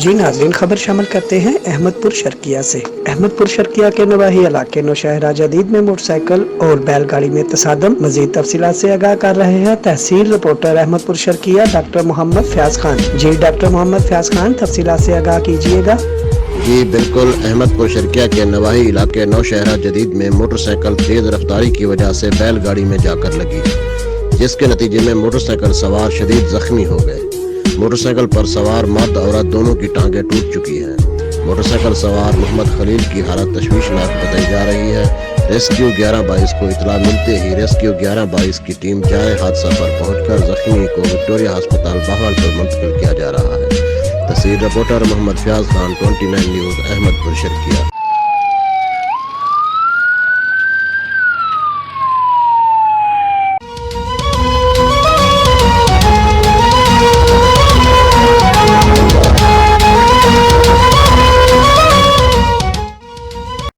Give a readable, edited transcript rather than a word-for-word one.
جی ناظرین، خبر شامل کرتے ہیں احمد پور شرقیہ سے۔ احمد پور شرقیہ کے نواحی علاقے نوشہرہ جدید میں موٹر سائیکل اور بیل گاڑی میں تصادم۔ مزید تفصیلات سے آگاہ کر رہے ہیں تحصیل رپورٹر احمد پور شرقیہ ڈاکٹر محمد فیاض خان۔ جی ڈاکٹر محمد فیاض خان، تفصیلات سے آگاہ کیجیے گا۔ جی بالکل، احمد پور شرقیہ کے نواحی علاقے نوشہرہ جدید میں موٹر سائیکل تیز رفتاری کی وجہ سے بیل گاڑی میں جا کر لگی، جس کے نتیجے میں موٹر سائیکل سوار شدید زخمی ہو گئے۔ موٹر سائیکل پر سوار مرد اور عورت دونوں کی ٹانگیں ٹوٹ چکی ہیں۔ موٹر سائیکل سوار محمد خلیل کی حالت تشویشناک بتائی جا رہی ہے۔ ریسکیو 1122 کو اطلاع ملتے ہی ریسکیو 1122 کی ٹیم جائے حادثہ پر پہنچ کر زخمی کو وکٹوریہ ہسپتال بہاولپور منتقل کیا جا رہا ہے۔ تحصیل رپورٹر محمد فیاض خان، 29 نیوز، احمد پور شرقیہ۔